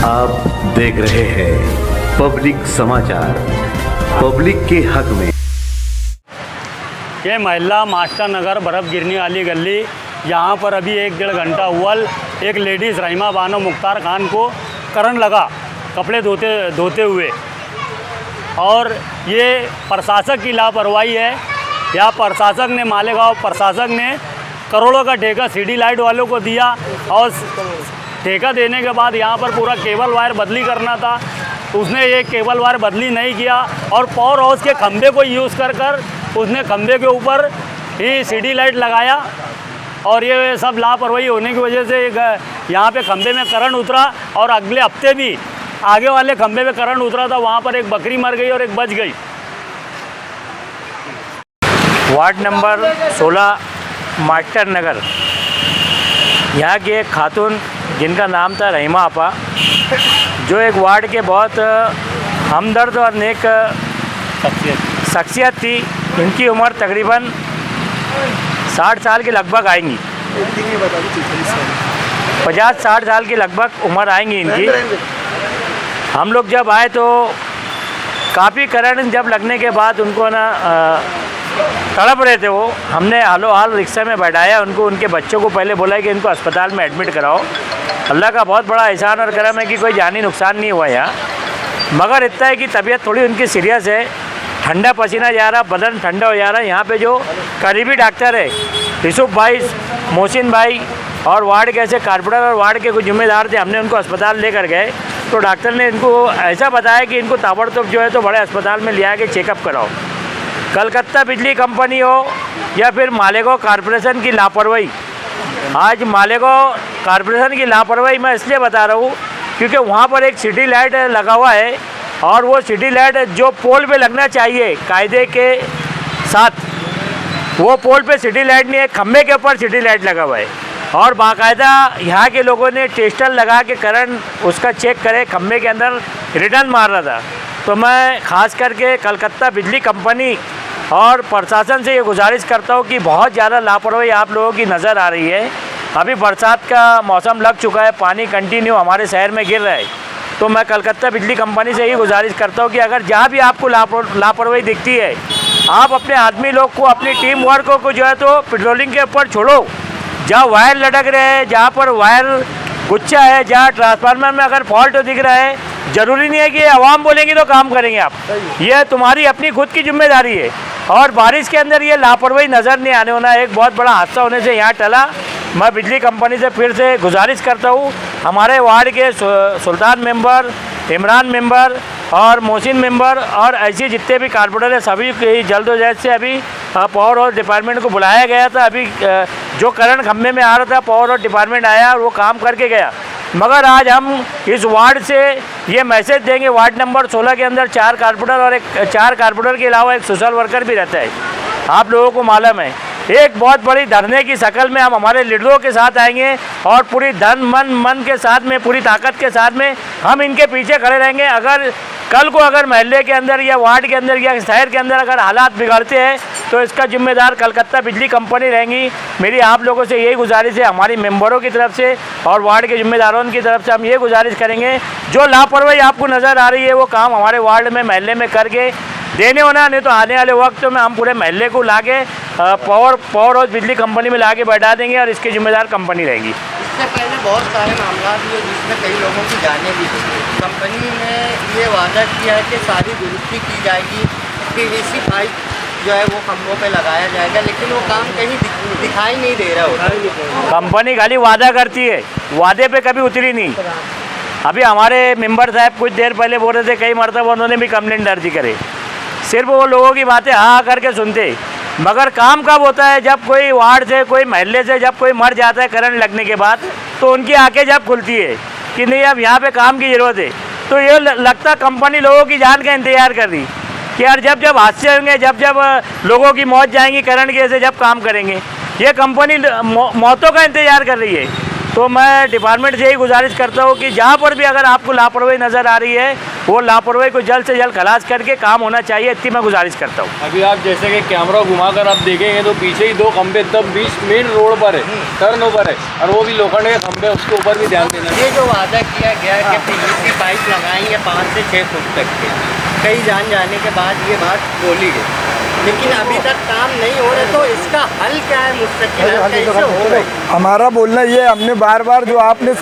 आप देख रहे हैं पब्लिक समाचार, पब्लिक के हक में। ये महिला मास्टर नगर बर्फ़ गिरने वाली गली, यहाँ पर अभी 1-1.5 घंटा हुआ एक लेडीज़ रहीमा बानो मुख्तार खान को करंट लगा कपड़े धोते हुए। और ये प्रशासक की लापरवाही है। या प्रशासक ने मालेगांव प्रशासक ने करोड़ों का ठेका सीडी लाइट वालों को दिया और ठेका देने के बाद यहाँ पर पूरा केबल वायर बदली करना था, उसने ये केबल वायर बदली नहीं किया और पावर हाउस के खंभे को यूज़ कर उसने खंभे के ऊपर ही सीडी लाइट लगाया। और ये सब लापरवाही होने की वजह से यहाँ पे खंभे में करंट उतरा और अगले हफ्ते भी आगे वाले खंभे में करंट उतरा था, वहाँ पर एक बकरी मर गई और एक बच गई। वार्ड नंबर 16 मास्टर नगर, यहाँ की एक खातून जिनका नाम था रहीमा आपा, जो एक वार्ड के बहुत हमदर्द और नेक शख्सियत थी। इनकी उम्र तकरीबन 60 साल के लगभग आएंगी, 50-60 साल की लगभग उम्र आएंगी इनकी। हम लोग जब आए तो काफ़ी करंट जब लगने के बाद उनको ना तड़प रहे थे वो, हमने हालो हाल रिक्शा में बैठाया उनको, उनके बच्चों को पहले बोला कि इनको अस्पताल में एडमिट कराओ। अल्लाह का बहुत बड़ा एहसान और करम है कि कोई जानी नुकसान नहीं हुआ यहाँ, मगर इतना है कि तबीयत थोड़ी उनकी सीरियस है, ठंडा पसीना जा रहा, बदन ठंडा हो जा रहा है। यहाँ पे जो करीबी डॉक्टर है यूसुफ भाई, मोहसिन भाई और वार्ड के ऐसे कारपोरेटर और वार्ड के कुछ जिम्मेदार थे, हमने उनको अस्पताल लेकर गए तो डॉक्टर ने इनको ऐसा बताया कि इनको ताबड़तोड़ जो है तो बड़े अस्पताल में ले आके चेकअप कराओ। कलकत्ता बिजली कंपनी हो या फिर मालेगांव कॉरपोरेशन की लापरवाही, आज मालेगांव कॉरपोरेशन की लापरवाही मैं इसलिए बता रहा हूँ क्योंकि वहाँ पर एक सिटी लाइट लगा हुआ है और वो सिटी लाइट जो पोल पे लगना चाहिए कायदे के साथ, वो पोल पे सिटी लाइट नहीं है, खम्भे के ऊपर सिटी लाइट लगा हुआ है। और बाकायदा यहाँ के लोगों ने टेस्टर लगा के करंट उसका चेक करे, खम्भे के अंदर रिटर्न मार रहा था। तो मैं ख़ास करके कलकत्ता बिजली कंपनी और प्रशासन से ये गुजारिश करता हूँ कि बहुत ज़्यादा लापरवाही आप लोगों की नज़र आ रही है। अभी बरसात का मौसम लग चुका है, पानी कंटिन्यू हमारे शहर में गिर रहा है, तो मैं कलकत्ता बिजली कंपनी से ही गुजारिश करता हूँ कि अगर जहाँ भी आपको लापरवाही दिखती है, आप अपने आदमी लोग को, अपनी टीम वर्क को जो है तो पेट्रोलिंग के ऊपर छोड़ो। जहाँ वायर लटक रहे हैं, जहाँ पर वायर गुच्छा है, जहाँ ट्रांसफार्मर में अगर फॉल्ट दिख रहा है, ज़रूरी नहीं है कि आवाम बोलेंगे तो काम करेंगे आप, यह तुम्हारी अपनी खुद की जिम्मेदारी है। और बारिश के अंदर ये लापरवाही नज़र नहीं आने होना, एक बहुत बड़ा हादसा होने से यहाँ टला। मैं बिजली कंपनी से फिर से गुजारिश करता हूँ, हमारे वार्ड के सुल्तान मेंबर, इमरान मेंबर और मोहसिन मेंबर और ऐसे जितने भी कारपोरेटर हैं सभी की जल्द से जल्द से अभी पावर हाउस डिपार्टमेंट को बुलाया गया था। अभी जो करंट खम्भे में आ रहा था पावर हाउस डिपार्टमेंट आया और वो काम करके गया। मगर आज हम इस वार्ड से ये मैसेज देंगे, वार्ड नंबर 16 के अंदर 4 कारपोरेटर और 4 कारपोरेटर के अलावा एक सोशल वर्कर भी रहता है, आप लोगों को मालूम है। एक बहुत बड़ी धरने की शक्ल में हम हमारे लीडरों के साथ आएंगे और पूरी मन के साथ में, पूरी ताकत के साथ में हम इनके पीछे खड़े रहेंगे। अगर कल को अगर महल्ले के अंदर या वार्ड के अंदर या शहर के अंदर अगर हालात बिगड़ते हैं तो इसका जिम्मेदार कलकत्ता बिजली कंपनी रहेंगी। मेरी आप लोगों से यही गुजारिश है, हमारी मेंबरों की तरफ से और वार्ड के जिम्मेदारों की तरफ से हम ये गुजारिश करेंगे, जो लापरवाही आपको नज़र आ रही है वो काम हमारे वार्ड में, महल्ले में करके देने होना, नहीं तो आने वाले वक्त में हम पूरे महल्ले को लाके पावर हाउस बिजली कंपनी में लाके बैठा देंगे और इसकी जिम्मेदार कंपनी रहेगी। इससे पहले बहुत सारे मामला हुए जिसमें कई लोगों की जानें भी गई। कंपनी ने ये वादा किया है कि सारी दुरुस्ती की जाएगी, पीवीसी पाइप जो है वो खंभों पे लगाया जाएगा, लेकिन वो काम कहीं दिखाई नहीं दे रहा होता। कंपनी खाली वादा करती है, वादे पे कभी उतरी नहीं। अभी हमारे मेंबर साहब कुछ देर पहले बोल रहे थे कई मरतबा उन्होंने भी कंप्लेंट दर्ज करे, सिर्फ वो लोगों की बातें हाँ करके सुनते, मगर काम कब होता है जब कोई वार्ड से, कोई महल्ले से जब कोई मर जाता है करंट लगने के बाद, तो उनकी आंखें जब खुलती है कि नहीं अब यहाँ पे काम की ज़रूरत है। तो ये लगता कंपनी लोगों की जान का इंतज़ार कर रही कि यार जब जब हादसे होंगे, जब जब लोगों की मौत जाएंगी करंट के से जब काम करेंगे, ये कंपनी मौतों का इंतज़ार कर रही है। तो मैं डिपार्टमेंट से यही गुजारिश करता हूँ कि जहाँ पर भी अगर आपको लापरवाही नज़र आ रही है वो लापरवाही को जल्द से जल्द खलास करके काम होना चाहिए, इतनी मैं गुजारिश करता हूँ। अभी आप जैसे कि कैमरा घुमाकर आप देखेंगे तो पीछे ही 2 खंबे एकदम बीच मेन रोड पर है, टर्न ओवर है, और वो भी लोखंड के खंबे, उसके ऊपर भी ध्यान देना। ये जो वादा किया गया है कि पीवीसी पाइप लगाएंगे 5 से 6 फुट तक के, कई जाने के बाद ये बात बोली गई, लेकिन अभी तक काम नहीं हो रहा, तो इसका हल क्या है? मुस्तकिल हल कैसे हो रहा है? हमारा बोलना ये, हमने बार बार जो आपने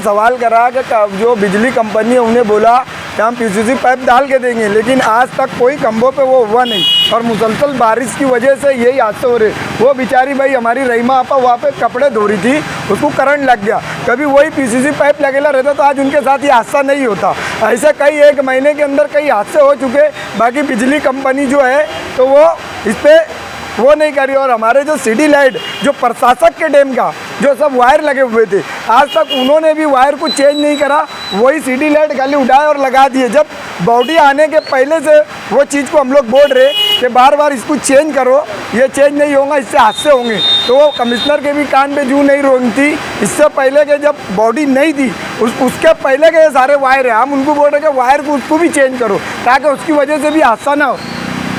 सवाल करा कि जो बिजली कंपनी है उन्हें बोला कि हम पीसीसी पाइप डाल के देंगे, लेकिन आज तक कोई खंभों पे वो हुआ नहीं, और मुसलसल बारिश की वजह से यही हादसे हो रहे। वो बेचारी भाई हमारी रहीमा आपा वहाँ पे कपड़े धो रही थी, उसको करंट लग गया, कभी वही पीसीसी पाइप लगेला रहता तो आज उनके साथ ये हादसा नहीं होता। ऐसे कई 1 महीने के अंदर कई हादसे हो चुके। बाकी बिजली कंपनी जो है तो वो इस पर वो नहीं करी, और हमारे जो सिटी लाइट जो प्रशासक के डैम का जो सब वायर लगे हुए थे, आज तक उन्होंने भी वायर को चेंज नहीं करा, वही सिटी लाइट खाली उठाए और लगा दिए। जब बॉडी आने के पहले से वो चीज़ को हम लोग बोल रहे कि बार बार इसको चेंज करो, ये चेंज नहीं होगा, इससे हादसे होंगे, तो वो कमिश्नर के भी कान पे जूं नहीं रोकती। इससे पहले के जब बॉडी नहीं थी उसके पहले के ये सारे वायर है, हम उनको बोल रहे कि वायर को उसको भी चेंज करो ताकि उसकी वजह से भी हादसा ना हो।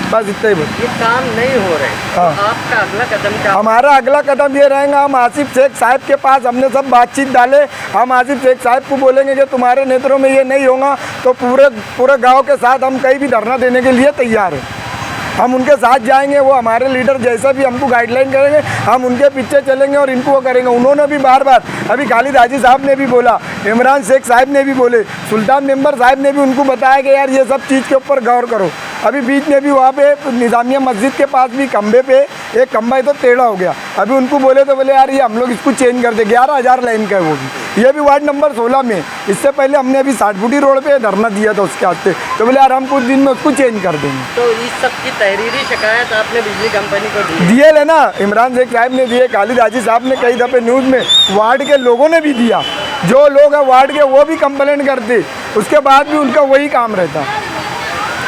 बस इतना ही बोल। ये काम नहीं हो रहे, तो आपका अगला कदम क्या? हमारा अगला कदम ये रहेगा, हम आसिफ शेख साहब के पास हमने सब बातचीत डाले, हम आसिफ शेख साहब को बोलेंगे कि तुम्हारे नेत्रों में ये नहीं होगा तो पूरे गांव के साथ हम कहीं भी धरना देने के लिए तैयार हैं। हम उनके साथ जाएंगे, वो हमारे लीडर जैसा भी हमको गाइडलाइन करेंगे हम उनके पीछे चलेंगे और इनको वो करेंगे। उन्होंने भी बार बार, अभी खालिद हाजी साहब ने भी बोला, इमरान शेख साहब ने भी बोले, सुल्तान मेंबर साहब ने भी उनको बताया कि यार ये सब चीज़ के ऊपर गौर करो। अभी बीच में भी वहाँ पे निज़ामिया मस्जिद के पास भी खंबे पे एक खंबा तो टेढ़ा हो गया, अभी उनको बोले तो बोले यार ये हम लोग इसको चेंज कर दे, 11,000 लाइन का है वो भी, ये भी वार्ड नंबर 16 में। इससे पहले हमने अभी 60 फुटी रोड पे धरना दिया था उसके हाथ, तो बोले यार हम कुछ दिन में उसको चेंज कर देंगे। तो इस सब की तहरीरी शिकायत आपने बिजली कंपनी को दी? दिए ले ना, इमरान शेख साहब ने दिए, खालिद हाजी साहब ने कई दफ़े न्यूज़ में, वार्ड के लोगों ने भी दिया, जो लोग हैं वार्ड के वो भी कंप्लेंट करते, उसके बाद भी उनका वही काम रहता।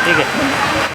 ठीक है।